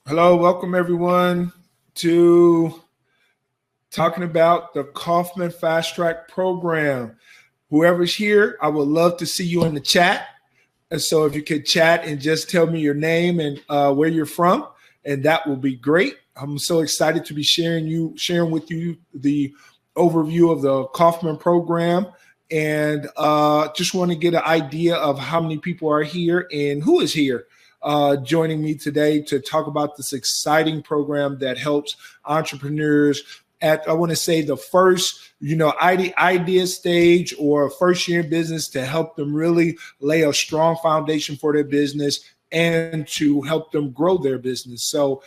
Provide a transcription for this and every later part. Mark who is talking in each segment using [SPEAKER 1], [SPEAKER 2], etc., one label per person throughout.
[SPEAKER 1] Hello, welcome everyone to talking about the Kauffman FastTrac program. Whoever's here, I would love to see you in the chat. And so if you could chat and just tell me your name and where you're from, and that will be great. I'm so excited to be sharing with you the overview of the Kauffman program, and just want to get an idea of how many people are here and who is here joining me today to talk about this exciting program that helps entrepreneurs at, I want to say, the first, idea stage or first year in business, to help them really lay a strong foundation for their business and to help them grow their business. So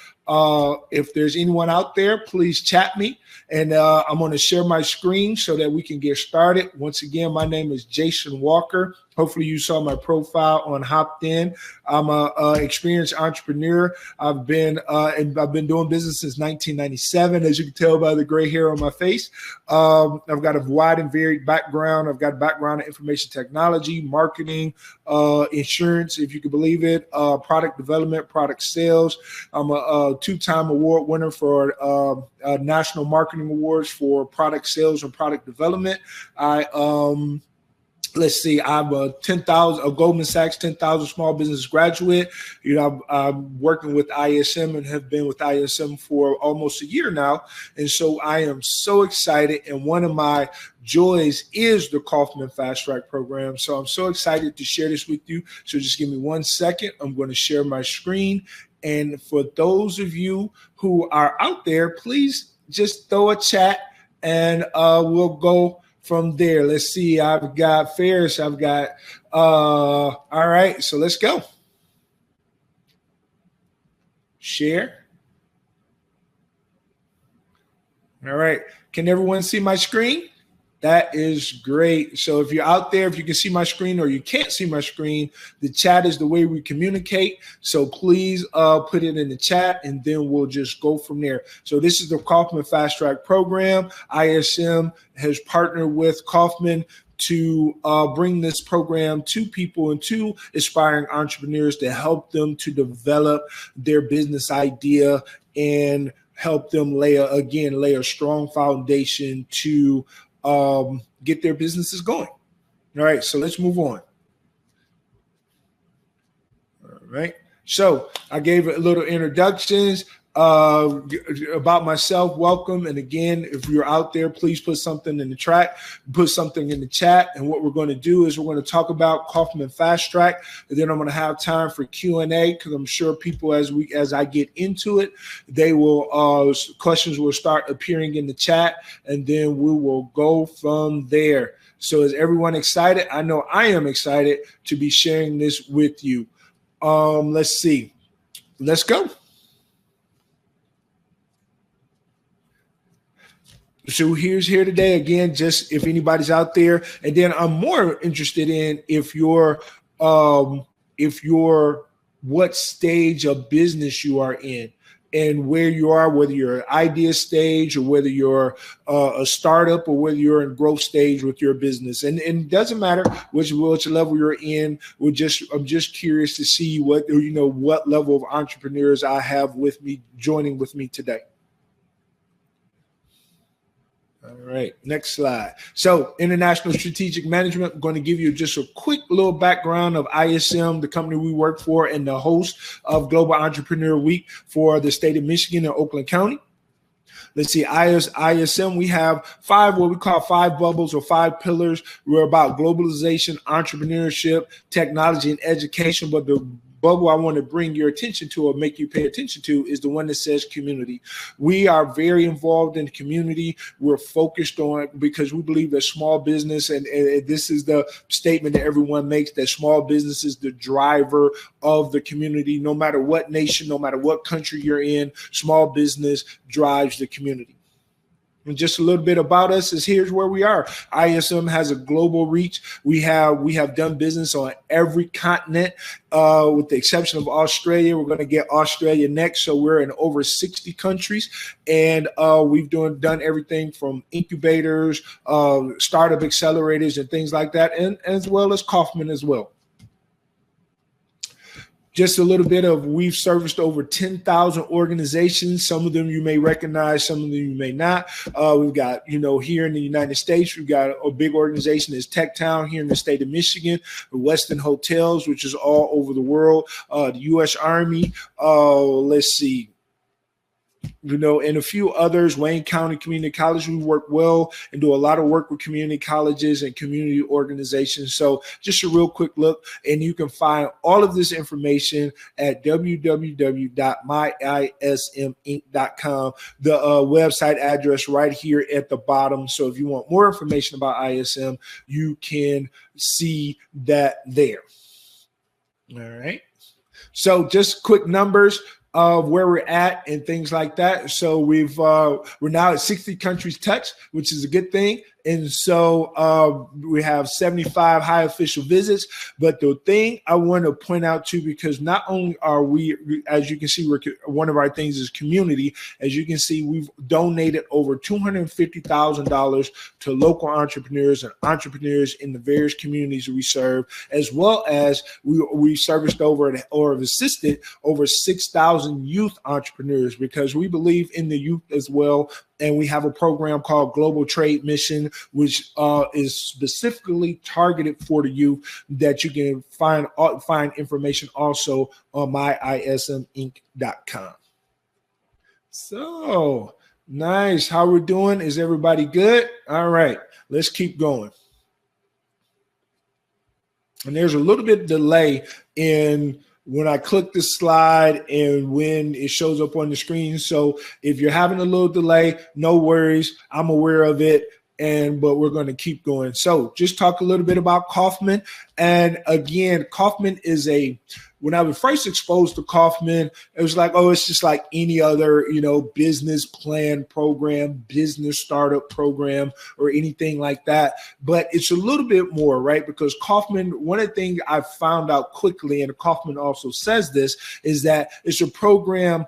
[SPEAKER 1] if there's anyone out there, please chat me, and I'm going to share my screen so that we can get started. Once again, my name is Jason Walker. Hopefully you saw my profile on Hopped In. I'm an experienced entrepreneur. I've been doing business since 1997, as you can tell by the gray hair on my face. I've got a wide and varied background. I've got a background in information technology, marketing, insurance, if you can believe it, product development, product sales. I'm a two-time award winner for National Marketing Awards for product sales and product development. Let's see, I'm a Goldman Sachs 10,000 small business graduate. I'm working with ISM and have been with ISM for almost a year now. And so I am so excited. And one of my joys is the Kauffman FastTrac program. So I'm so excited to share this with you. So just give me 1 second. I'm going to share my screen. And for those of you who are out there, please just throw a chat and we'll go from there. Let's see. I've got Ferris. I've got, all right. So let's go. Share. All right. Can everyone see my screen? That is great. So if you're out there, if you can see my screen or you can't see my screen, the chat is the way we communicate. So please put it in the chat, and then we'll just go from there. So this is the Kauffman FastTrac program. ISM has partnered with Kauffman to bring this program to people and to aspiring entrepreneurs to help them to develop their business idea and help them lay a strong foundation to get their businesses going. All right, so let's move on. All right, so I gave a little introductions about myself. Welcome. And again, if you're out there, please put something in the chat, And what we're going to do is we're going to talk about Kauffman FastTrac, and then I'm going to have time for Q&A, because I'm sure people, as I get into it, they will questions will start appearing in the chat, and then we will go from there. So is everyone excited? I know I am excited to be sharing this with you. Let's see. Let's go. So here's here today again, just if anybody's out there, and then I'm more interested in if you're what stage of business you are in and where you are, whether you're an idea stage or whether you're a startup or whether you're in growth stage with your business. And it doesn't matter which level you're in. I'm just curious to see what level of entrepreneurs I have with me joining with me today. All right, next slide. So International Strategic Management, I'm going to give you just a quick little background of ISM, the company we work for, and the host of Global Entrepreneur Week for the state of Michigan and Oakland County. Let's see, ISM, we have what we call 5 bubbles or 5 pillars. We're about globalization, entrepreneurship, technology, and education. But the bubble I want to bring your attention to or make you pay attention to is the one that says community. We are very involved in the community. We're focused on, because we believe that small business, and this is the statement that everyone makes, that small business is the driver of the community. No matter what nation, no matter what country you're in, small business drives the community. And just a little bit about us is here's where we are. ISM has a global reach. We have done business on every continent, with the exception of Australia. We're going to get Australia next. So we're in over 60 countries, and we've done everything from incubators, startup accelerators, and things like that, and as well as Kauffman as well. Just a little bit of, we've serviced over 10,000 organizations. Some of them you may recognize, some of them you may not. We've got, here in the United States, we've got a big organization is Tech Town here in the state of Michigan, the Westin Hotels, which is all over the world, the U.S. Army, let's see, and a few others, Wayne County Community College. We work well and do a lot of work with community colleges and community organizations. So just a real quick look, and you can find all of this information at www.myisminc.com, the website address right here at the bottom. So if you want more information about ISM, you can see that there. All right. So just quick numbers of where we're at and things like that. So we're now at 60 countries touched, which is a good thing. And so we have 75 high official visits. But the thing I want to point out too, because not only are we, as you can see, one of our things is community. As you can see, we've donated over $250,000 to local entrepreneurs and entrepreneurs in the various communities we serve, as well as we serviced over or assisted over 6,000 youth entrepreneurs, because we believe in the youth as well. And we have a program called Global Trade Mission, which is specifically targeted for the youth, that you can find information also on myisminc.com. So nice. How we're doing? Is everybody good? All right, let's keep going. And there's a little bit of delay in when I click the slide and when it shows up on the screen. So if you're having a little delay, no worries. I'm aware of it. But we're going to keep going. So just talk a little bit about Kauffman. And again, Kauffman is when I was first exposed to Kauffman, it was like, oh, it's just like any other, business plan program, business startup program, or anything like that. But it's a little bit more, right? Because Kauffman, one of the things I found out quickly, and Kauffman also says this, is that it's a program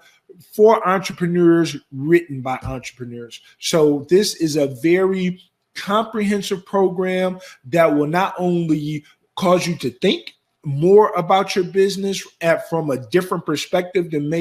[SPEAKER 1] for entrepreneurs, written by entrepreneurs. So this is a very comprehensive program that will not only cause you to think more about your business from a different perspective than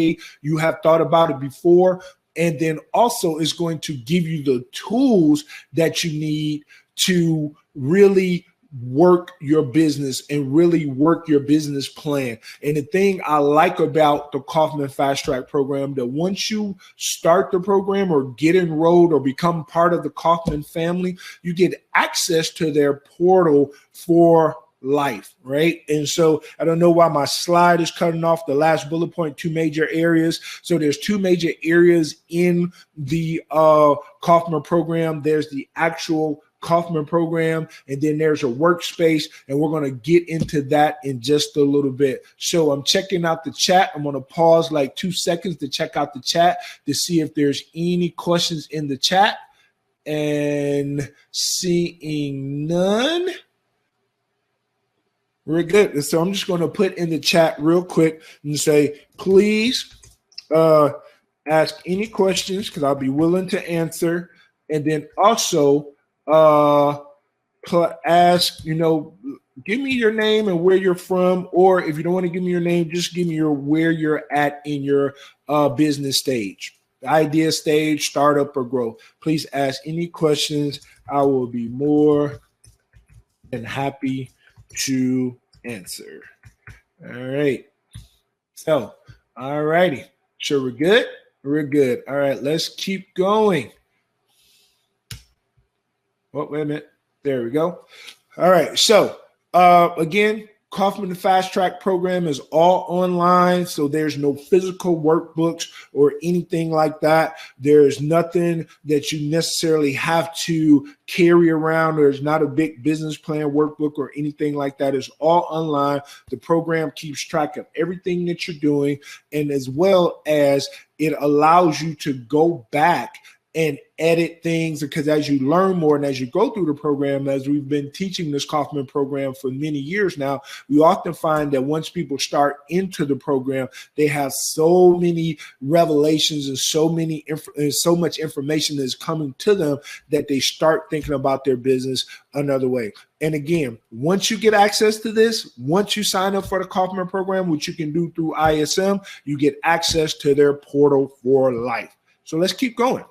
[SPEAKER 1] you have thought about it before, and then also is going to give you the tools that you need to really work your business and really work your business plan. And the thing I like about the Kauffman FastTrac program, that once you start the program or get enrolled or become part of the Kauffman family, you get access to their portal for life, right? And so I don't know why my slide is cutting off the last bullet point, 2 major areas. So there's 2 major areas in the Kauffman program. There's the actual Kauffman program, and then there's a workspace, and we're going to get into that in just a little bit. So I'm checking out the chat. I'm going to pause like 2 seconds to check out the chat to see if there's any questions in the chat, and seeing none. We're good. So I'm just going to put in the chat real quick and say, please ask any questions, because I'll be willing to answer. And then also ask, give me your name and where you're from, or if you don't want to give me your name, just give me where you're at in your business stage, the idea stage, startup, or growth. Please ask any questions. I will be more than happy to answer. All right. So, all righty. So we're good? We're good. All right, let's keep going. Oh, wait a minute. There we go. All right. So again, Kauffman FastTrac program is all online. So there's no physical workbooks or anything like that. There's nothing that you necessarily have to carry around. There's not a big business plan workbook or anything like that. It's all online. The program keeps track of everything that you're doing, and as well as it allows you to go back and edit things, because as you learn more and as you go through the program, as we've been teaching this Kauffman program for many years now, we often find that once people start into the program, they have so many revelations and so much information that is coming to them that they start thinking about their business another way. And again, once you get access to this, once you sign up for the Kauffman program, which you can do through ISM, you get access to their portal for life. So let's keep going.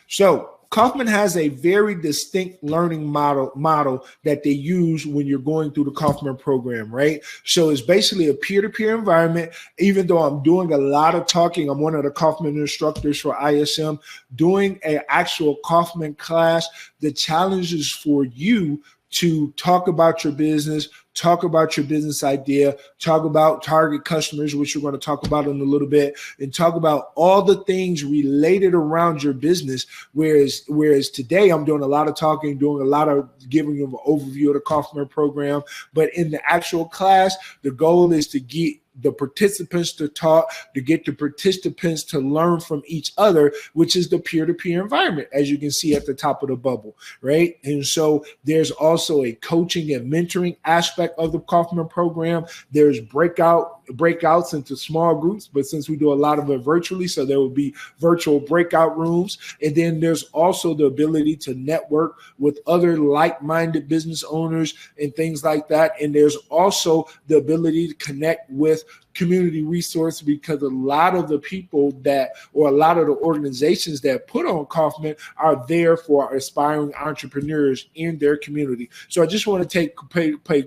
[SPEAKER 1] So Kauffman has a very distinct learning model that they use when you're going through the Kauffman program, right? So it's basically a peer-to-peer environment. Even though I'm doing a lot of talking, I'm one of the Kauffman instructors for ISM, doing an actual Kauffman class. The challenge is for you to talk about your business, talk about your business idea, talk about target customers, which we're going to talk about in a little bit, and talk about all the things related around your business. Whereas today I'm doing a lot of talking, doing a lot of giving you an overview of the Kauffman program. But in the actual class, the goal is to get the participants to talk, to get the participants to learn from each other, which is the peer-to-peer environment, as you can see at the top of the bubble, right? And so there's also a coaching and mentoring aspect of the Kauffman program. There's breakouts into small groups, but since we do a lot of it virtually, so there will be virtual breakout rooms. And then there's also the ability to network with other like-minded business owners and things like that. And there's also the ability to connect with community resource, because a lot of the people that, or a lot of the organizations that put on Kauffman are there for aspiring entrepreneurs in their community. So I just want to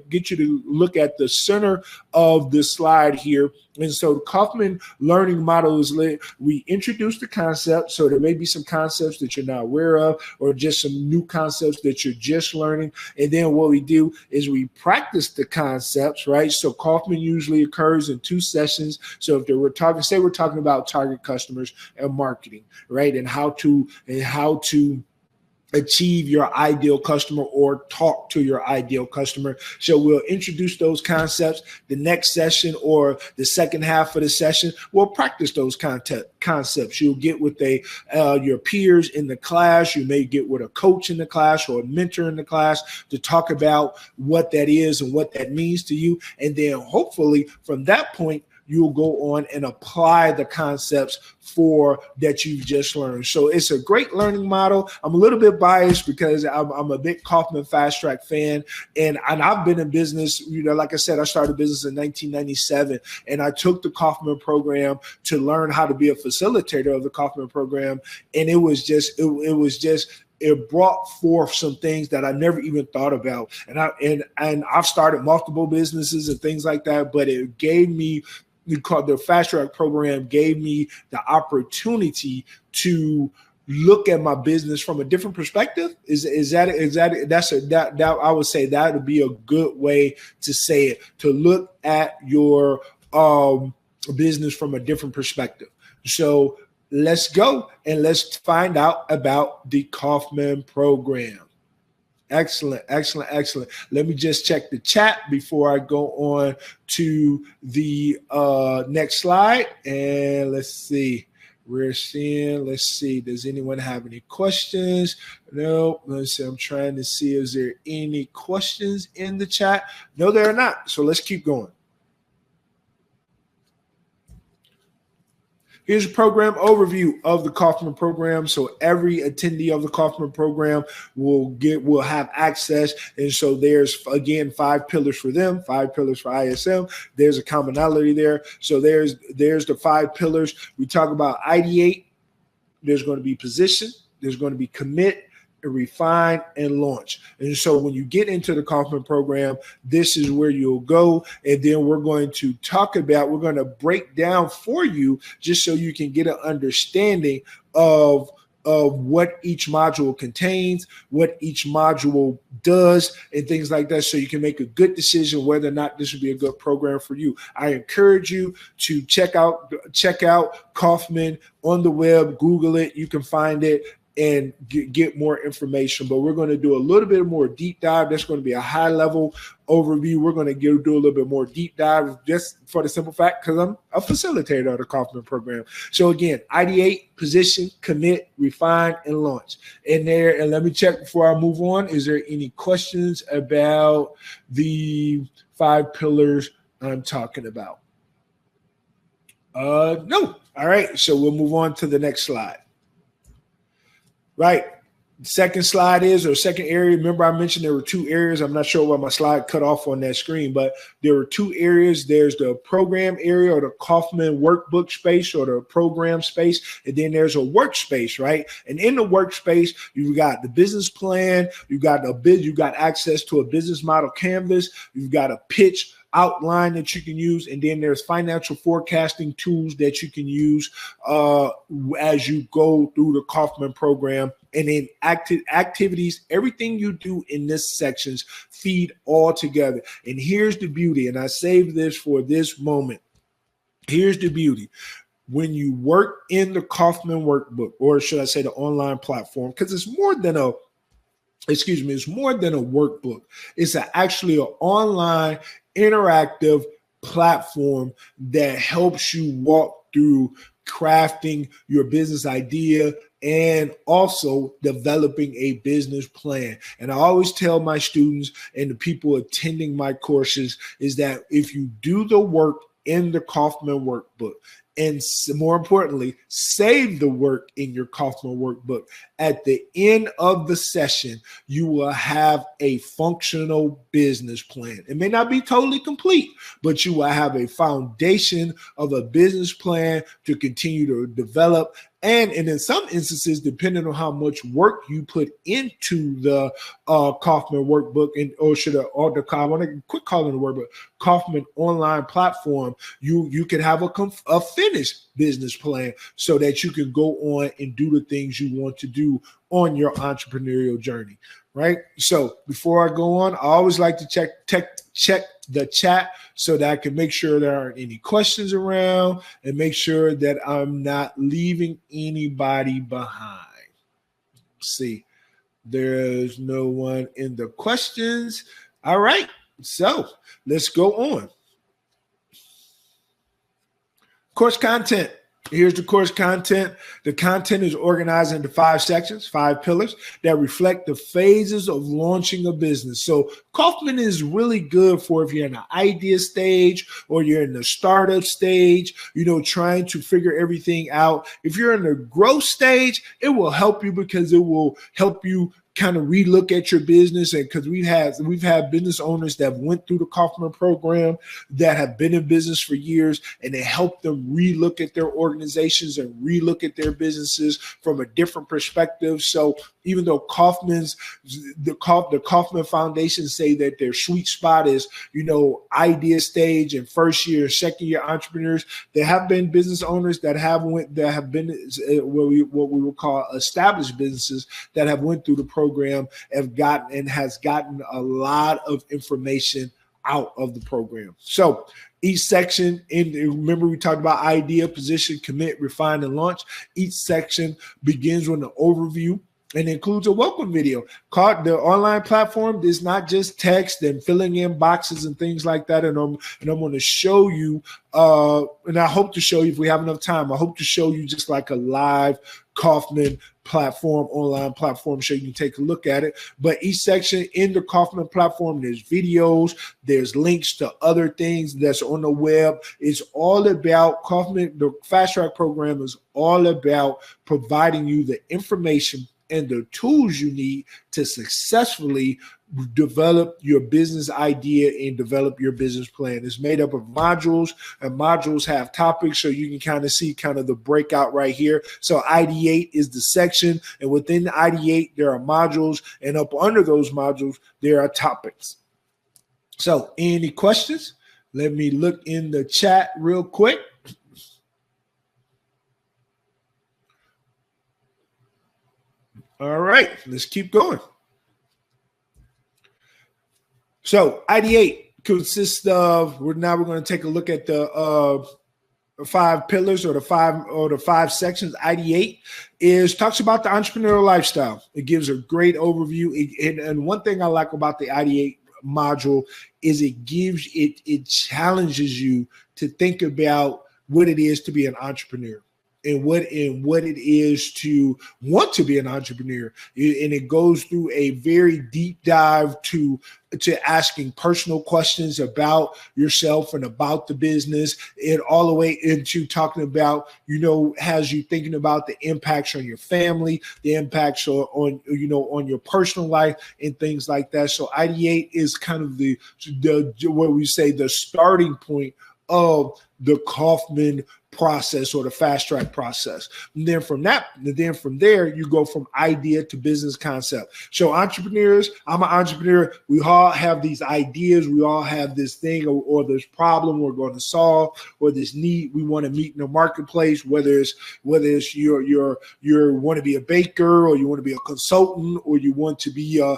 [SPEAKER 1] get you to look at the center of the slide here. And so the Kauffman learning model is we introduce the concept. So there may be some concepts that you're not aware of, or just some new concepts that you're just learning. And then what we do is we practice the concepts, right? So Kauffman usually occurs in 2 sessions. So if we're talking about target customers and marketing, right? And how to achieve your ideal customer or talk to your ideal customer. So we'll introduce those concepts. The next session, or the second half of the session, we'll practice those concepts. You'll get with your peers in the class. You may get with a coach in the class or a mentor in the class to talk about what that is and what that means to you. And then hopefully from that point, you'll go on and apply the concepts that you've just learned. So it's a great learning model. I'm a little bit biased because I'm a big Kauffman FastTrac fan, and I've been in business. Like I said, I started business in 1997, and I took the Kauffman program to learn how to be a facilitator of the Kauffman program, and it brought forth some things that I never even thought about. And I've started multiple businesses and things like that, but it gave me the FastTrac program gave me the opportunity to look at my business from a different perspective. That I would say that would be a good way to say it, to look at your business from a different perspective. So let's go and let's find out about the Kauffman program. Excellent. Let me just check the chat before I go on to the next slide. And let's see. Let's see. Does anyone have any questions? No. Let's see. I'm trying to see. Is there any questions in the chat? No, there are not. So let's keep going. Here's a program overview of the Kauffman program. So every attendee of the Kauffman program will have access. And so there's, again, 5 pillars for them, 5 pillars for ISM. There's a commonality there. So there's the 5 pillars. We talk about ideate. There's going to be position. There's going to be commit, refine, and launch. And so when you get into the Kauffman program, this is where you'll go. And then we're going to break down for you just so you can get an understanding of what each module contains, what each module does, and things like that, so you can make a good decision whether or not this would be a good program for you. I encourage you to check out Kauffman on the web, Google it, you can find it and get more information. But we're going to do a little bit more deep dive. That's going to be a high level overview. We're going to do a little bit more deep dive just for the simple fact because I'm a facilitator of the Kauffman program. So again, ideate, position, commit, refine, and launch. And let me check before I move on. Is there any questions about the 5 pillars I'm talking about? No. All right. So we'll move on to the next slide. Right. Second slide is, or second area, remember I mentioned there were 2 areas. I'm not sure why my slide cut off on that screen, but there were 2 areas. There's the program area or the Kauffman workbook space or the program space. And then there's a workspace, right? And in the workspace, you've got the business plan, you got access to a business model canvas, you've got a pitch outline that you can use, and then there's financial forecasting tools that you can use as you go through the Kauffman program. And then activities, everything you do in this sections feed all together. And here's the beauty, and I saved this for this moment. Here's the beauty. When you work in the Kauffman workbook, or should I say the online platform, because it's more than a workbook. It's actually an online interactive platform that helps you walk through crafting your business idea and also developing a business plan. And I always tell my students and the people attending my courses is that if you do the work in the Kauffman workbook, and more importantly, save the work in your Kauffman workbook, at the end of the session, you will have a functional business plan. It may not be totally complete, but you will have a foundation of a business plan to continue to develop. And in some instances, depending on how much work you put into the Kauffman workbook, I want to quit calling it a workbook, Kauffman online platform, you can have a finished business plan so that you can go on and do the things you want to do on your entrepreneurial journey, right? So before I go on, I always like to check the chat so that I can make sure there aren't any questions around and make sure that I'm not leaving anybody behind. See, there's no one in the questions. All right, so let's go on. Course content. Here's the course content. The content is organized into 5 sections, 5 pillars that reflect the phases of launching a business. So Kauffman is really good for if you're in the idea stage or you're in the startup stage, trying to figure everything out. If you're in the growth stage, it will help you because it will help you kind of relook at your business. And because we've had business owners that went through the Kauffman program that have been in business for years, and it helped them relook at their organizations and relook at their businesses from a different perspective. So even though the Kauffman Foundation say that their sweet spot is, idea stage and first year, second year entrepreneurs, there have been business owners that have been what we will call established businesses that have went through the program has gotten a lot of information out of the program. So each section, remember we talked about idea, position, commit, refine, and launch. Each section begins with an overview and includes a welcome video. The online platform is not just text and filling in boxes and things like that. And I'm going to show you, and I hope to show you if we have enough time, I hope to show you just like a live Kauffman platform, online platform, so you can take a look at it. But each section in the Kauffman platform, there's videos, there's links to other things that's on the web. It's all about Kauffman. The FastTrac program is all about providing you the information and the tools you need to successfully develop your business idea and develop your business plan. It's made up of modules, and modules have topics, so you can kind of see kind of the breakout right here. So ideate is the section, and within the ideate, there are modules, and up under those modules, there are topics. So any questions? Let me look in the chat real quick. All right, let's keep going. So ideate consists of, we're going to take a look at the 5 pillars or the five sections. Ideate talks about the entrepreneurial lifestyle. It gives a great overview. And one thing I like about the ideate module is it challenges you to think about what it is to be an entrepreneur and what it is to want to be an entrepreneur. And it goes through a very deep dive to asking personal questions about yourself and about the business, and all the way into talking about, has you thinking about the impacts on your family, the impacts on your personal life and things like that. So ideate is kind of the what we say the starting point of the Kauffman process or the fast track process. And then from there, you go from idea to business concept. So entrepreneurs, I'm an entrepreneur. We all have these ideas. We all have this thing or this problem we're going to solve, or this need we want to meet in the marketplace, whether it's you want to be a baker, or you want to be a consultant, or you want to be a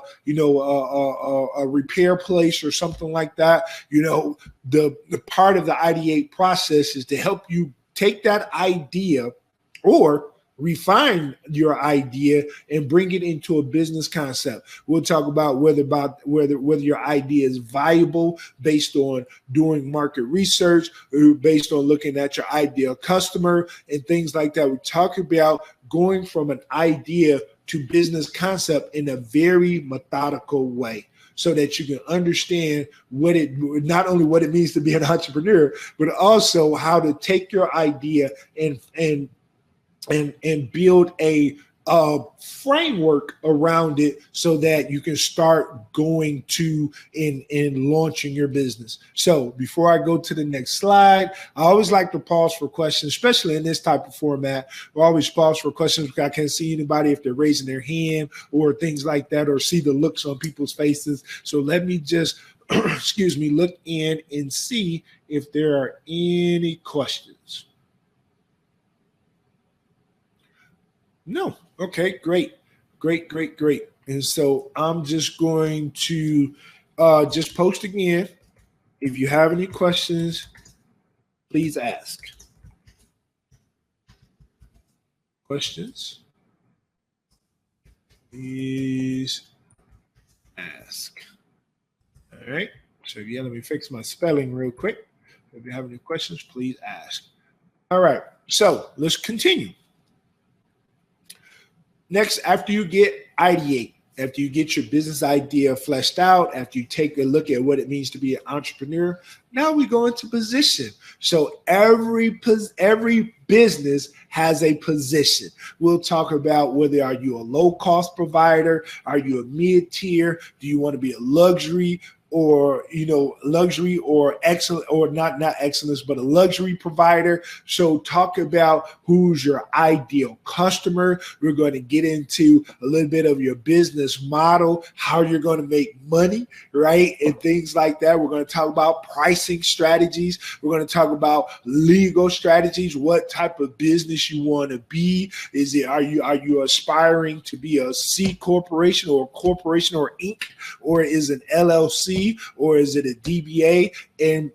[SPEAKER 1] repair place or something like that. The part of the ideate process is to help you take that idea or refine your idea and bring it into a business concept. We'll talk about whether your idea is viable based on doing market research, or based on looking at your ideal customer and things like that. We talk about going from an idea to business concept in a very methodical way, so that you can understand not only what it means to be an entrepreneur, but also how to take your idea and build a framework around it, so that you can start going to and launching your business. So before I go to the next slide, I always like to pause for questions, especially in this type of format. We always pause for questions because I can't see anybody if they're raising their hand or things like that, or see the looks on people's faces. So let me just, look in and see if there are any questions. No. Okay, great. And so I'm just going to just post again. If you have any questions, please ask. Questions? Please ask. All right. So yeah, let me fix my spelling real quick. If you have any questions, please ask. All right. So let's continue. Next, after you get ideate, after you get your business idea fleshed out, after you take a look at what it means to be an entrepreneur, now we go into position. So every business has a position. We'll talk about whether are you a low-cost provider, are you a mid-tier, do you want to be a luxury or excellent, or not excellence, but a luxury provider. So talk about who's your ideal customer. We're going to get into a little bit of your business model, how you're going to make money, right? And things like that. We're going to talk about pricing strategies. We're going to talk about legal strategies, what type of business you want to be. Are you aspiring to be a C corporation or a corporation or Inc., or is an LLC? Or is it a DBA? And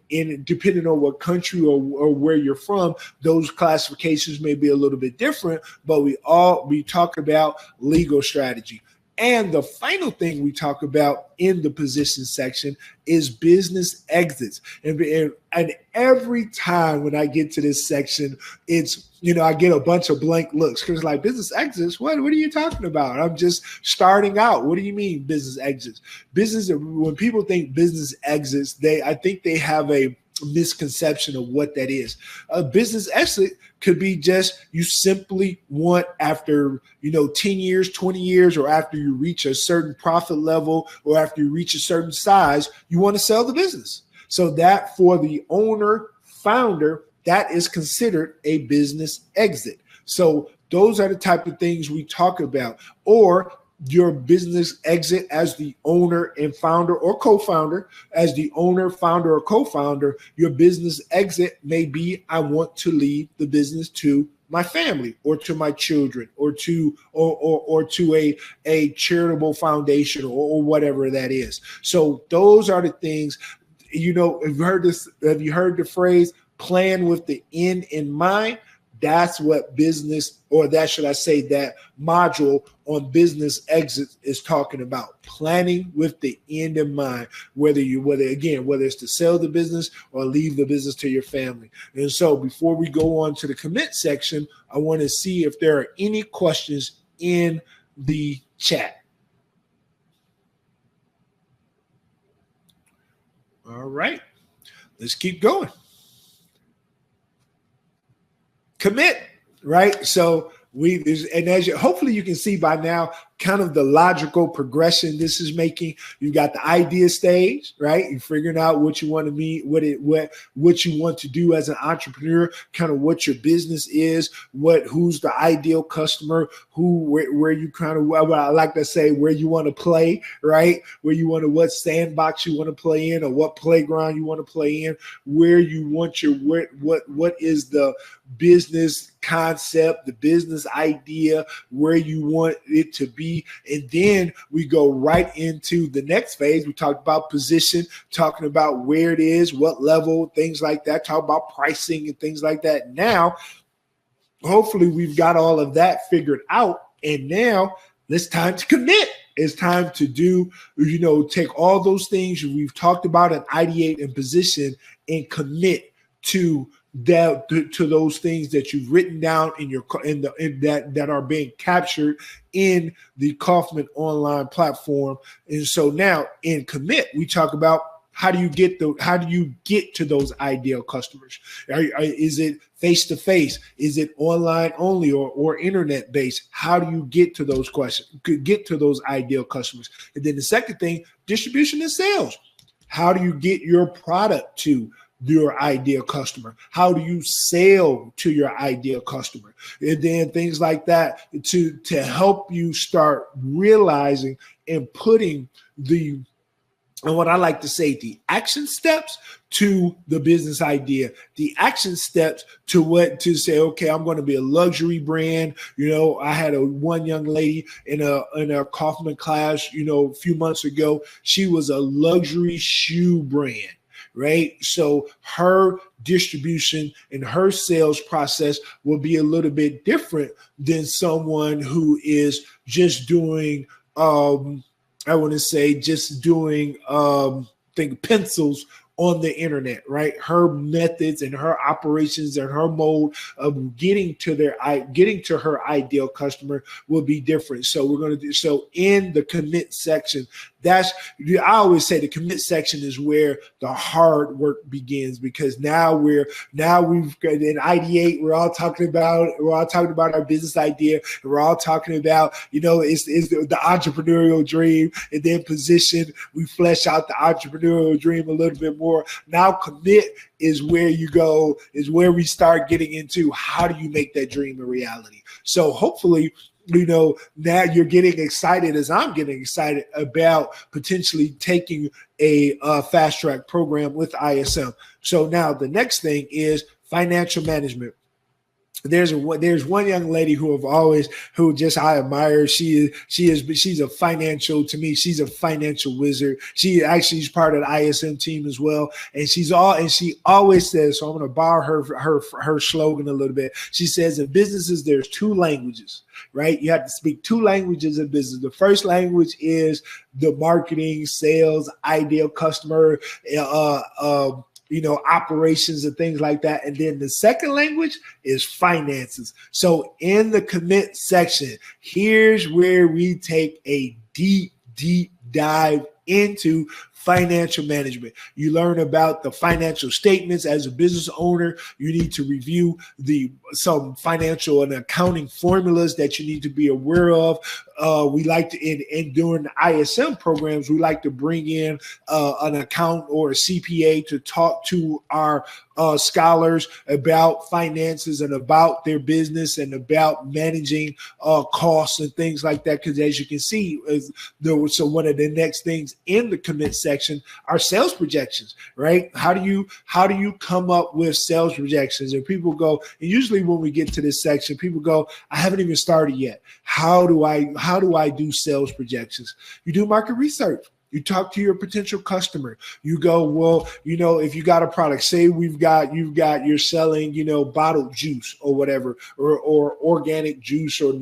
[SPEAKER 1] depending on what country or where you're from, those classifications may be a little bit different, but we talk about legal strategy. And the final thing we talk about in the position section is business exits. And every time when I get to this section, it's, I get a bunch of blank looks, because like, business exits, what are you talking about? I'm just starting out. What do you mean business exits? When people think business exits, I think they have a misconception of what that is. A business exit could be just you simply want, after 10 years, 20 years, or after you reach a certain profit level, or after you reach a certain size, you want to sell the business. So that for the owner, founder, that is considered a business exit. So those are the type of things we talk about. Or your business exit as the owner and founder or co-founder. As the owner, founder, or co-founder, your business exit may be, I want to leave the business to my family, or to my children, or to a charitable foundation, or whatever that is. So those are the things. Have you heard the phrase, plan with the end in mind? that's what business, or that should I say, that module on business exits is talking about. Planning with the end in mind, whether it's to sell the business or leave the business to your family. And so before we go on to the commit section, I want to see if there are any questions in the chat. All right, let's keep going. Commit, right? So hopefully you can see by now kind of the logical progression this is making. You got the idea stage, right? You're figuring out what you want to be, what you want to do as an entrepreneur, kind of what your business is, who's the ideal customer, where you kind of, what I like to say, where you want to play, right? What sandbox you want to play in, or what playground you want to play in, where you want what is the business concept, the business idea, where you want it to be. And then we go right into the next phase. We talked about position, talking about where it is, what level, things like that, talk about pricing and things like that. Now, hopefully we've got all of that figured out. And now it's time to commit. It's time to do, take all those things we've talked about and ideate and position and commit to those things that you've written down that are being captured in the Kauffman online platform. And so now in commit, we talk about how do you get to those ideal customers? Is it face-to-face? Is it online only or internet based? How do you get to those ideal customers? And then the second thing, distribution and sales. How do you get your product to your ideal customer? How do you sell to your ideal customer? And then things like that to help you start realizing and putting what I like to say, the action steps to the business idea, the action steps to say, okay, I'm going to be a luxury brand. I had one young lady in a Kauffman class, a few months ago. She was a luxury shoe brand. Right. So her distribution and her sales process will be a little bit different than someone who is just doing, pencils on the internet, right? Her methods and her operations and her mode of getting to her ideal customer will be different. So we're going to do so in the commit section. I always say the commit section is where the hard work begins, because now we've got an ideate. We're all talking about our business idea. And we're all talking about, it's the entrepreneurial dream, and then position. We flesh out the entrepreneurial dream a little bit more. Now commit is where we start getting into how do you make that dream a reality. So hopefully, now you're getting excited as I'm getting excited about potentially taking a fast track program with ISM. So now the next thing is financial management. There's one young lady who I admire. She's a financial wizard. She's part of the ISM team as well. And she always says, so I'm going to borrow her slogan a little bit. She says, in businesses, there's two languages, right? You have to speak two languages in business. The first language is the marketing, sales, ideal customer, operations and things like that. And then the second language is finances. So in the commit section, here's where we take a deep dive into financial management. You learn about the financial statements. As a business owner, you need to review some financial and accounting formulas that you need to be aware of. We like to, during the ISM programs, we like to bring in an accountant or a CPA to talk to our scholars about finances and about their business and about managing costs and things like that. Because as you can see, so one of the next things in the commit section are sales projections, right? How do you come up with sales projections? And people go, and usually when we get to this section, people go, I haven't even started yet. How do I do sales projections? You do market research. You talk to your potential customer. You go, well, if you got a product, say you're selling, bottled juice or whatever, or organic juice or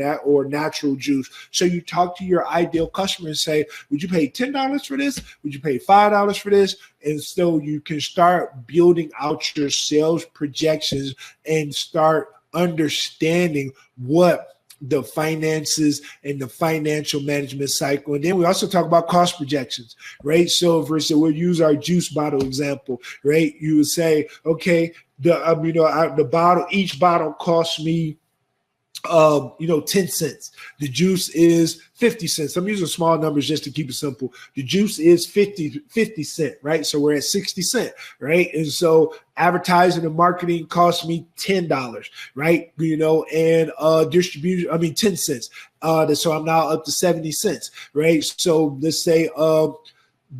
[SPEAKER 1] natural juice. So you talk to your ideal customer and say, would you pay $10 for this? Would you pay $5 for this? And so you can start building out your sales projections and start understanding what the finances and the financial management cycle. And then we also talk about cost projections, right? So for instance, we'll use our juice bottle example, right? You would say, okay, the bottle, each bottle costs me 10 cents. The juice is 50 cents. I'm using small numbers just to keep it simple. The juice is 50 cent, right? So we're at 60 cent, right? And so advertising and marketing costs me $10, right? And distribution, 10 cents. So I'm now up to 70 cents, right? So let's say,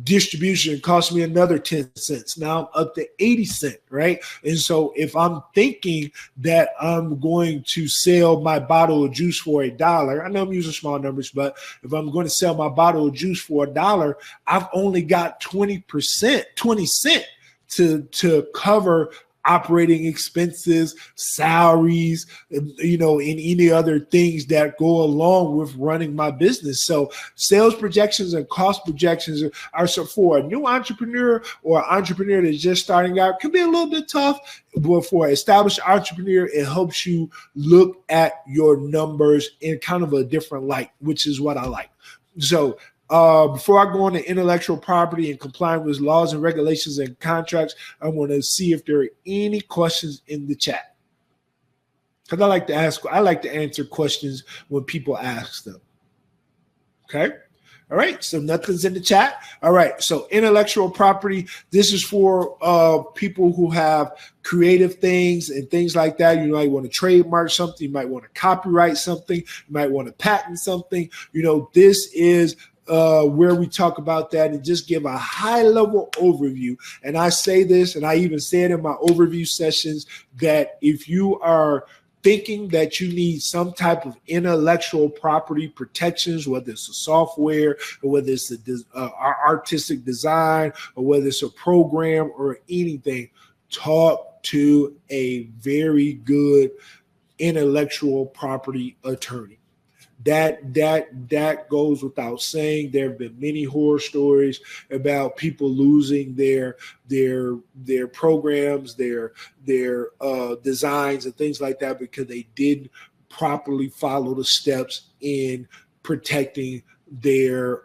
[SPEAKER 1] distribution cost me another 10 cents. Now I'm up to 80 cents, right? And so if I'm thinking that I'm going to sell my bottle of juice for $1, I know I'm using small numbers, but if I'm going to sell my bottle of juice for $1, I've only got 20 cents to cover operating expenses, salaries, and any other things that go along with running my business. So sales projections and cost projections are so for a new entrepreneur or an entrepreneur that's just starting out, can be a little bit tough. But for an established entrepreneur, it helps you look at your numbers in kind of a different light, which is what I like. So before I go on to intellectual property and complying with laws and regulations and contracts, I want to see if there are any questions in the chat. Because I like to answer questions when people ask them. Okay. All right. So nothing's in the chat. All right. So intellectual property, this is for people who have creative things and things like that. You might want to trademark something. You might want to copyright something. You might want to patent something. This is where we talk about that and just give a high level overview. And I say this, and I even said in my overview sessions, that if you are thinking that you need some type of intellectual property protections, whether it's a software or whether it's artistic design or whether it's a program or anything, talk to a very good intellectual property attorney. That goes without saying. There have been many horror stories about people losing their programs, their designs and things like that because they didn't properly follow the steps in protecting their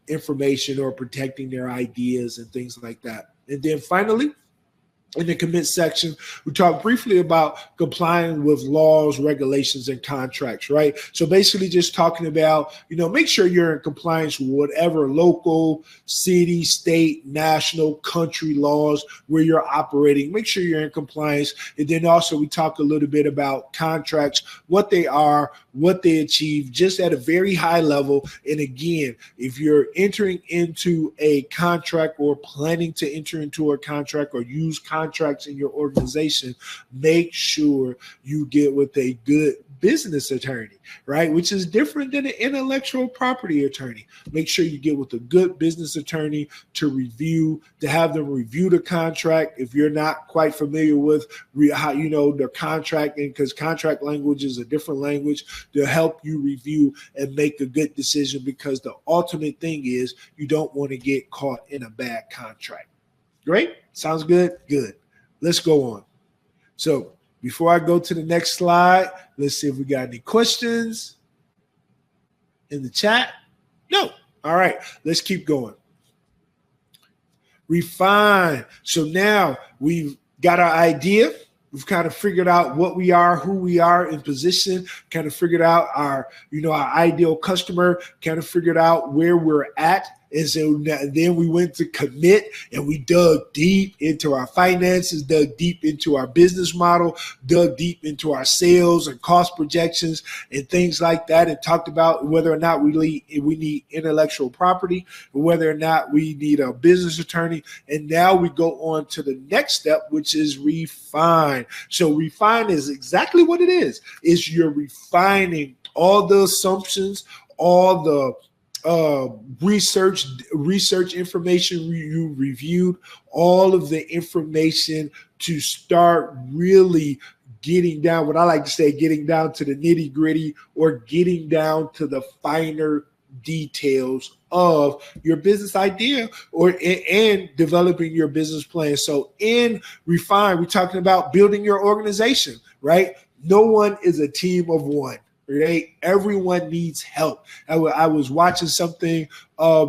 [SPEAKER 1] information or protecting their ideas and things like that. And then finally, in the commit section, we talk briefly about complying with laws, regulations, and contracts, right? So basically just talking about, make sure you're in compliance with whatever local, city, state, national, country laws where you're operating. Make sure you're in compliance. And then also we talk a little bit about contracts, what they are, what they achieve, just at a very high level. And again, if you're entering into a contract or planning to enter into a contract or use contracts in your organization, make sure you get with a good business attorney, right? Which is different than an intellectual property attorney. Make sure you get with a good business attorney to have them review the contract. If you're not quite familiar with how, the contract, and because contract language is a different language, to help you review and make a good decision, because the ultimate thing is you don't want to get caught in a bad contract. Great. Sounds good. Good. Let's go on. So before I go to the next slide, let's see if we got any questions in the chat. No. All right. Let's keep going. Refine. So now we've got our idea. We've kind of figured out what we are, who we are in position, kind of figured out our ideal customer, kind of figured out where we're at. And so then we went to commit, and we dug deep into our finances, dug deep into our business model, dug deep into our sales and cost projections and things like that, and talked about whether or not we need intellectual property, or whether or not we need a business attorney. And now we go on to the next step, which is refine. So refine is exactly what it is. You're refining all the assumptions, all the research information. You reviewed all of the information to start really getting down, what I like to say, getting down to the nitty gritty, or getting down to the finer details of your business idea, or and developing your business plan. So in Refine, we're talking about building your organization, right? No one is a team of one. Right? Everyone needs help. I was watching something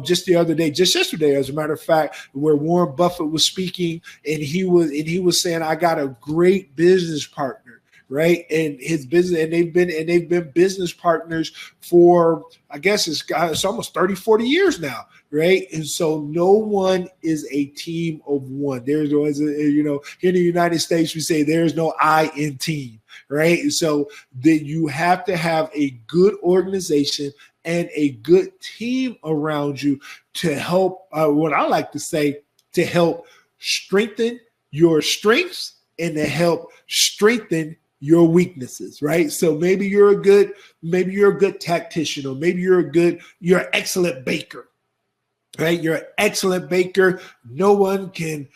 [SPEAKER 1] just the other day, just yesterday, as a matter of fact, where Warren Buffett was speaking, and he was saying, I got a great business partner, right? And his business, and they've been business partners for, I guess it's almost 30, 40 years now, right? And so no one is a team of one. There's always, here in the United States, we say there's no I in team. Right. So that you have to have a good organization and a good team around you to help, what I like to say, to help strengthen your strengths and to help strengthen your weaknesses. Right. So maybe you're a good tactician, or maybe you're an excellent baker. Right. You're an excellent baker. No one can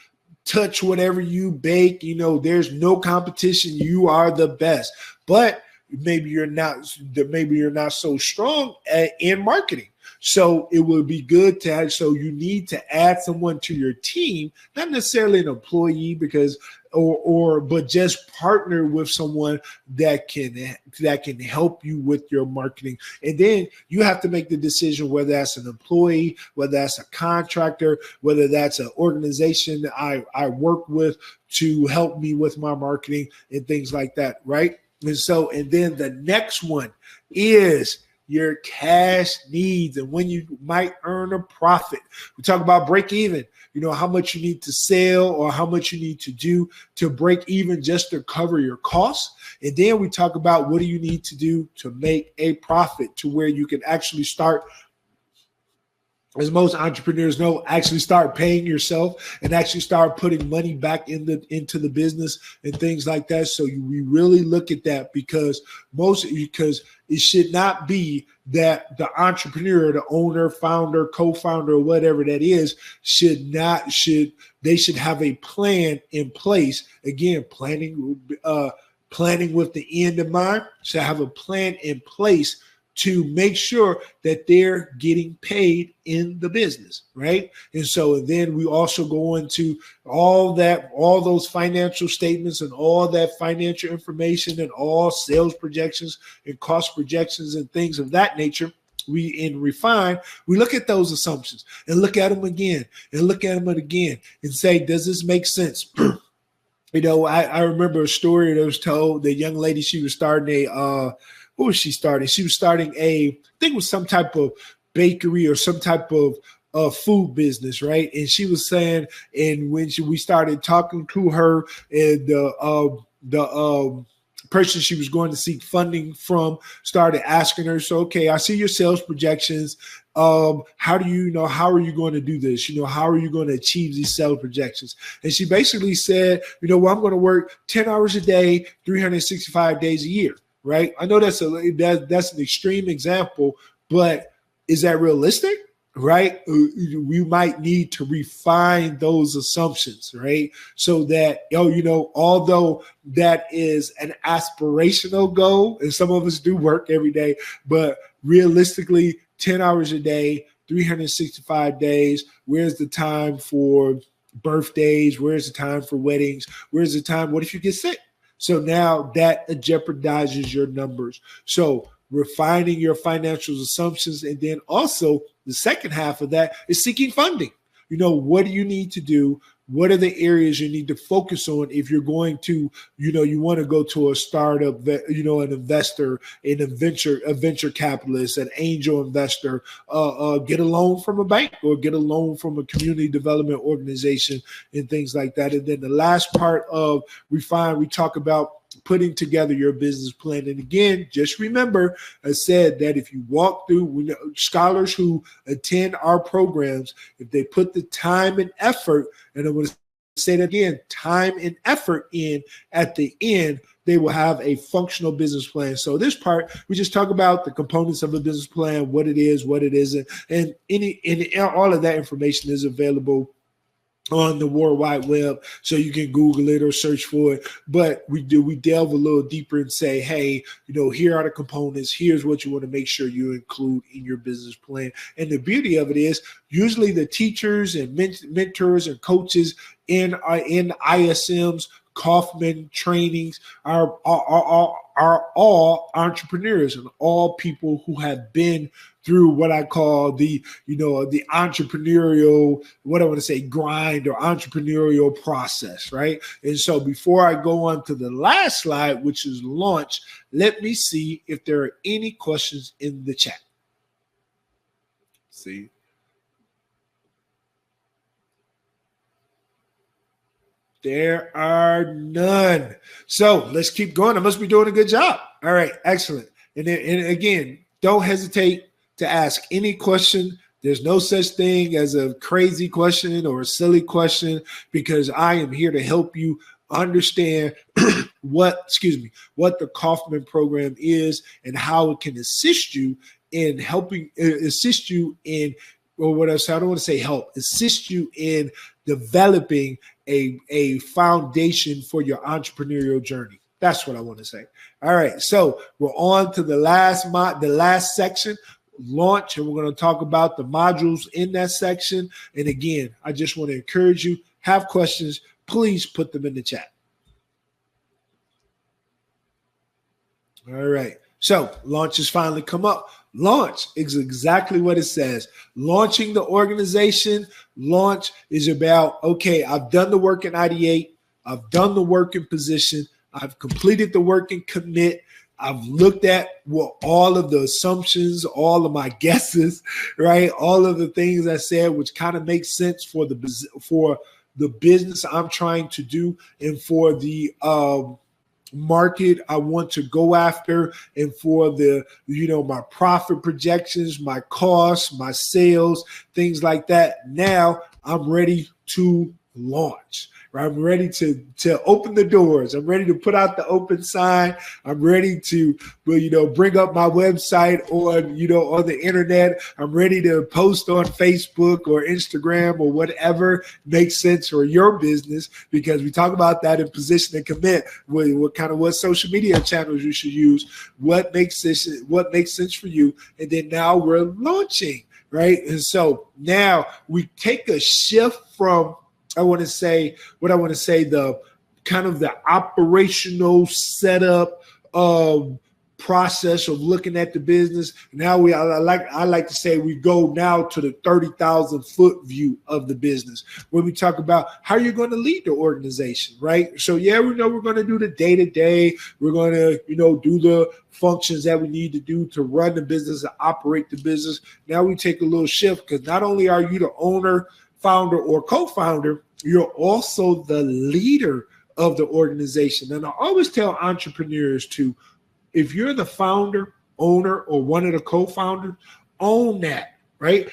[SPEAKER 1] touch whatever you bake. There's no competition. You are the best. But maybe you're not so strong in marketing. So it would be good to have, so you need to add someone to your team, not necessarily an employee, but just partner with someone that can help you with your marketing. And then you have to make the decision whether that's an employee, whether that's a contractor, whether that's an organization that I work with to help me with my marketing and things like that, right? And then the next one is your cash needs and when you might earn a profit. We talk about break even, how much you need to sell or how much you need to do to break even just to cover your costs. And then we talk about what do you need to do to make a profit, to where you can actually start, as most entrepreneurs know, actually start paying yourself and actually start putting money back into the business and things like that. So we really look at that, because it should not be that the entrepreneur, the owner, founder, co-founder, or whatever that is, they should have a plan in place. Again, planning with the end in mind. Should have a plan in place to make sure that they're getting paid in the business, right? And so then we also go into all those financial statements and all that financial information and all sales projections and cost projections and things of that nature. In Refine, we look at those assumptions and look at them again and look at them again and say, does this make sense? I remember a story that was told. The young lady, she was starting what was she starting? She was starting I think it was some type of bakery or some type of food business, right? And she was saying, and when we started talking to her, and the person she was going to seek funding from started asking her, so, okay, I see your sales projections. How are you going to do this? How are you going to achieve these sales projections? And she basically said, I'm going to work 10 hours a day, 365 days a year. Right. I know that's an extreme example, but is that realistic? Right. We might need to refine those assumptions. Right. So that, although that is an aspirational goal, and some of us do work every day, but realistically, 10 hours a day, 365 days, where's the time for birthdays? Where's the time for weddings? Where's the time? What if you get sick? So now that jeopardizes your numbers. So refining your financial assumptions. And then also the second half of that is seeking funding. What do you need to do? What are the areas you need to focus on if you're going to, you want to go to a startup, an investor, a venture capitalist, an angel investor, get a loan from a bank or get a loan from a community development organization and things like that. And then the last part of Refine, we talk about putting together your business plan. And again, just remember, I said that if you walk through, scholars who attend our programs, if they put the time and effort, and I'm going to say that again, time and effort in at the end, they will have a functional business plan. So this part, we just talk about the components of a business plan, what it is, what it isn't, and all of that information is available on the World Wide Web, so you can Google it or search for it. But we delve a little deeper and say, hey, here are the components. Here's what you want to make sure you include in your business plan. And the beauty of it is, usually the teachers and mentors and coaches in ISM's Kauffman trainings are all entrepreneurs and all people who have been through what I call the entrepreneurial, what I want to say, grind or entrepreneurial process, right? And so before I go on to the last slide, which is launch, let me see if there are any questions in the chat. See. There are none. So let's keep going. I must be doing a good job. All right, excellent. And again, don't hesitate to ask any question. There's no such thing as a crazy question or a silly question, because I am here to help you understand what the Kauffman program is and how it can assist you in assist you in developing a foundation for your entrepreneurial journey. That's what I want to say. All right, so we're on to the last section, launch, and we're going to talk about the modules in that section. And again, I just want to encourage you, have questions, please put them in the chat. All right, so launch has finally come up. Launch is exactly what it says. Launching the organization. Launch is about, okay, I've done the work in ideate. I've done the work in position. I've completed the work in commit. I've looked at all of the assumptions, all of my guesses, right? All of the things I said, which kind of makes sense for the business I'm trying to do and for the market I want to go after, and for the my profit projections, my costs, my sales, things like that. Now I'm ready to launch. Right? I'm ready to open the doors. I'm ready to put out the open sign. I'm ready to bring up my website on on the internet. I'm ready to post on Facebook or Instagram or whatever makes sense for your business, because we talk about that in position and commit. What social media channels you should use, what makes sense for you, and then now we're launching, right? And so now we take a shift from the kind of the operational setup process of looking at the business. Now I like to say we go now to the 30,000 foot view of the business, when we talk about how you're going to lead the organization, right? So yeah, we know we're going to do the day-to-day. We're going to, do the functions that we need to do to run the business and operate the business. Now we take a little shift, because not only are you the owner, founder, or co-founder, you're also the leader of the organization. And I always tell entrepreneurs to, if you're the founder, owner, or one of the co-founders, own that, right?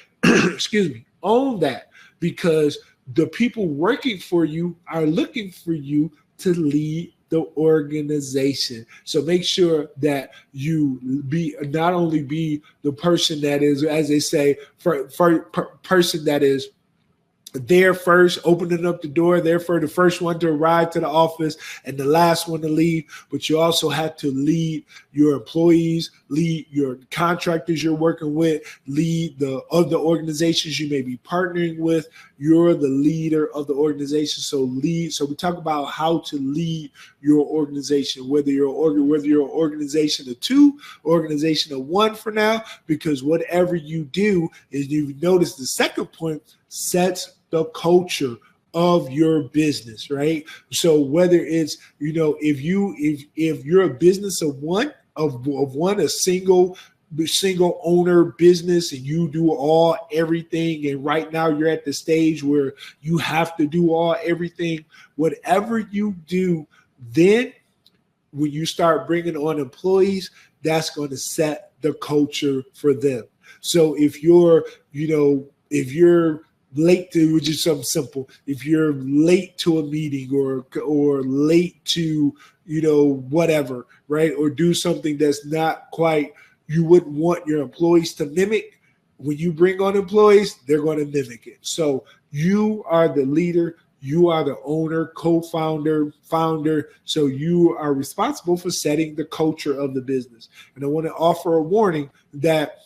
[SPEAKER 1] Own that, because the people working for you are looking for you to lead the organization. So make sure that you not only be the person that is, as they say, person that is there first, opening up the door, therefore the first one to arrive to the office and the last one to leave, but you also have to lead your employees, lead your contractors you're working with, lead the other organizations you may be partnering with. You're the leader of the organization. So we talk about how to lead your organization, whether you're an organization of two, organization of one for now, because whatever you do, is you've noticed the second point, sets the culture of your business, right? So whether it's, if you're a business of one, a single owner business, and you do everything, and right now you're at the stage where you have to do everything, whatever you do, then when you start bringing on employees, that's going to set the culture for them. So if you're late to, which is something simple. If you're late to a meeting or late to, whatever, right? Or do something that's not quite, you wouldn't want your employees to mimic. When you bring on employees, they're going to mimic it. So you are the leader. You are the owner, co-founder, founder. So you are responsible for setting the culture of the business. And I want to offer a warning that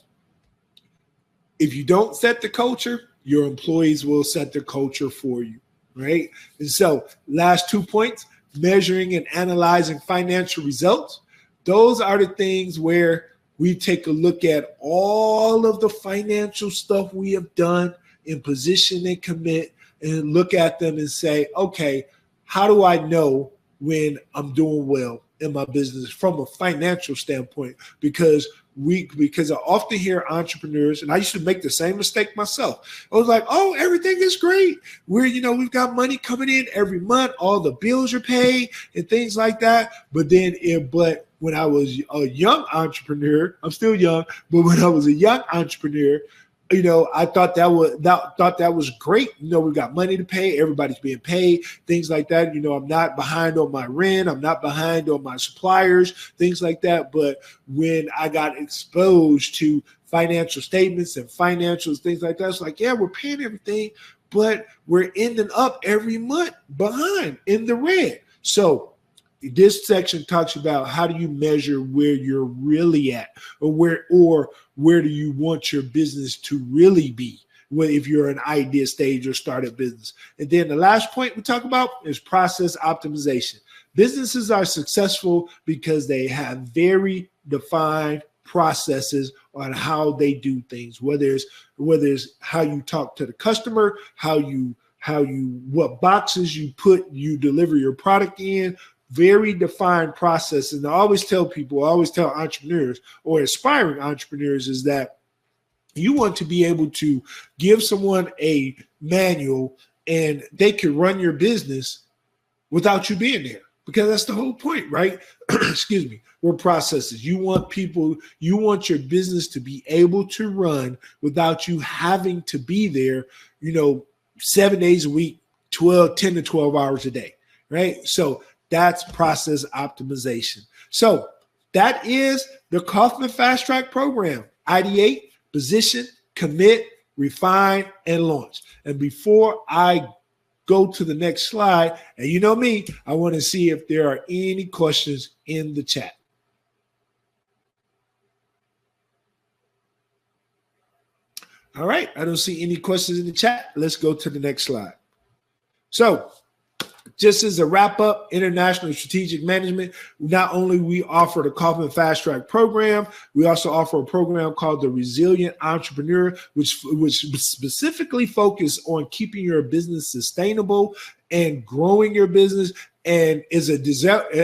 [SPEAKER 1] if you don't set the culture, your employees will set the culture for you, right? And so last 2 points, measuring and analyzing financial results. Those are the things where we take a look at all of the financial stuff we have done in position and commit, and look at them and say, okay, how do I know when I'm doing well in my business from a financial standpoint? Because I often hear entrepreneurs, and I used to make the same mistake myself. I was like, oh, everything is great. We've got money coming in every month. All the bills are paid and things like that. But when I was a young entrepreneur, I'm still young, but when I was a young entrepreneur, I thought that was great. We've got money to pay. Everybody's being paid, things like that. I'm not behind on my rent. I'm not behind on my suppliers, things like that. But when I got exposed to financial statements and financials, things like that, it's like, yeah, we're paying everything, but we're ending up every month behind in the red. So this section talks about how do you measure where you're really at, or where do you want your business to really be if you're an idea stage or startup business. And then the last point we talk about is process optimization. Businesses are successful because they have very defined processes on how they do things, whether it's how you talk to the customer, what boxes you deliver your product in. Very defined process. And I always tell entrepreneurs or aspiring entrepreneurs is that you want to be able to give someone a manual and they can run your business without you being there, because that's the whole point, right? Excuse me. We're processes. You want your business to be able to run without you having to be there, 7 days a week, 10 to 12 hours a day, right? So that's process optimization. So that is the Kauffman FastTrac program. Ideate, position, commit, refine, and launch. And before I go to the next slide, and you know me, I want to see if there are any questions in the chat. All right, I don't see any questions in the chat. Let's go to the next slide. So just as a wrap up, international strategic management, not only we offer the Kauffman FastTrac program, we also offer a program called the Resilient Entrepreneur, which specifically focus on keeping your business sustainable and growing your business. And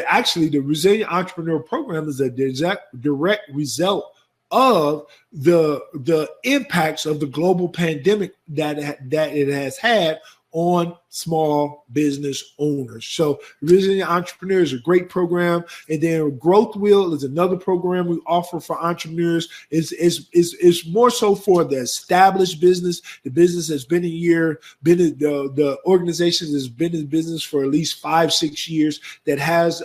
[SPEAKER 1] actually the Resilient Entrepreneur program is a direct result of the impacts of the global pandemic that it has had on small business owners. So Resilient Entrepreneur is a great program. And then Growth Wheel is another program we offer for entrepreneurs. It's more so for the established business. The business has been the organization has been in business for at least 5-6 years, that has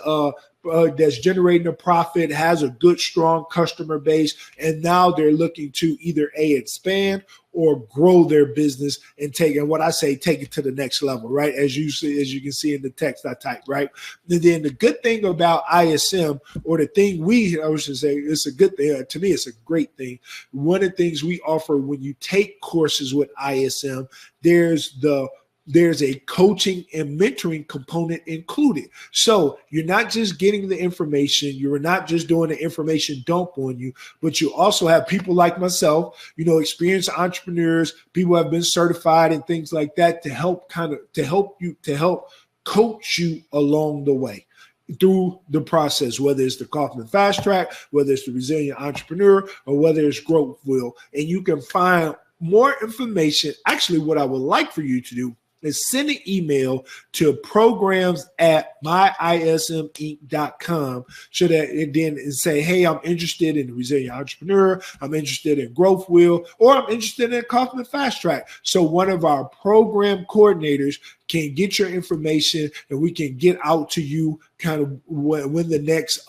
[SPEAKER 1] that's generating a profit, has a good, strong customer base, and now they're looking to either expand or grow their business and take it to the next level, right? As you can see in the text I typed, right? And then the good thing about ISM, or the thing I should say, it's a good thing. To me, it's a great thing. One of the things we offer when you take courses with ISM, there's a coaching and mentoring component included. So you're not just getting the information, you're not just doing the information dump on you, but you also have people like myself, experienced entrepreneurs, people who have been certified and things like that to help coach you along the way through the process, whether it's the Kauffman FastTrac, whether it's the Resilient Entrepreneur, or whether it's Growth Wheel. And you can find more information. Actually, what I would like for you to do and send an email to programs@myisminc.com so that it then say, hey, I'm interested in the Resilient Entrepreneur, I'm interested in Growth Wheel, or I'm interested in Kauffman FastTrac. So one of our program coordinators can get your information and we can get out to you kind of when the next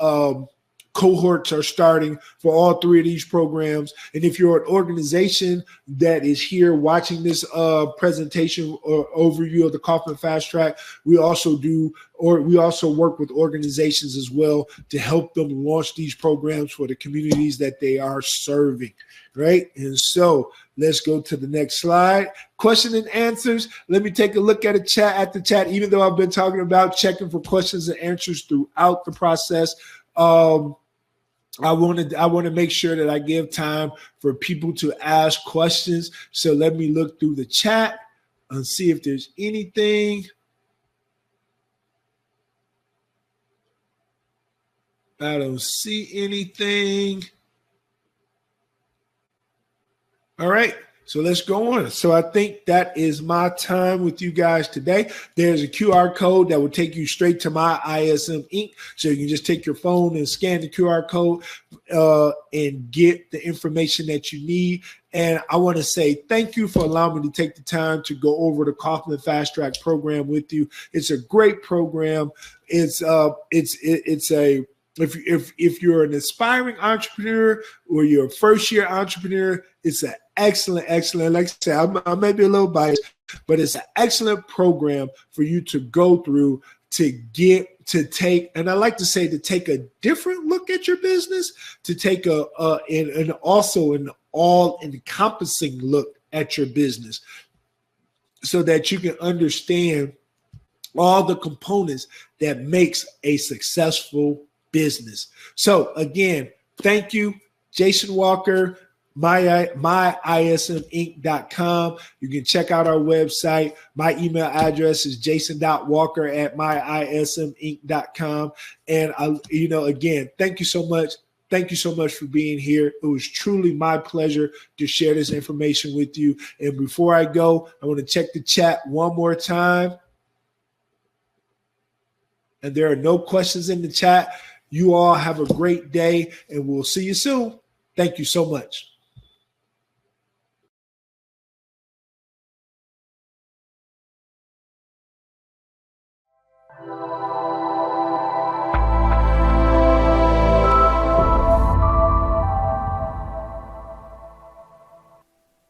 [SPEAKER 1] cohorts are starting for all three of these programs. And if you're an organization that is here watching this presentation or overview of the Kauffman FastTrac, we also work with organizations as well to help them launch these programs for the communities that they are serving, right? And so let's go to the next slide. Question and answers. Let me take a look at the chat, even though I've been talking about checking for questions and answers throughout the process. I want to make sure that I give time for people to ask questions. So let me look through the chat and see if there's anything. I don't see anything. All right. So let's go on. So I think that is my time with you guys today. There's a QR code that will take you straight to my ISM Inc. So you can just take your phone and scan the QR code and get the information that you need. And I want to say thank you for allowing me to take the time to go over the Kauffman FastTrac program with you. It's a great program. If you're an aspiring entrepreneur or you're a first-year entrepreneur, it's an excellent, like I said, I may be a little biased, but it's an excellent program for you to go through to take, and I like to say to take a different look at your business, to take and also an all-encompassing look at your business so that you can understand all the components that makes a successful business. So again, thank you, Jason Walker, myisminc.com. You can check out our website. My email address is jason.walker@myisminc.com. And again, thank you so much. Thank you so much for being here. It was truly my pleasure to share this information with you. And before I go, I want to check the chat one more time. And there are no questions in the chat. You all have a great day, and we'll see you soon. Thank you so much.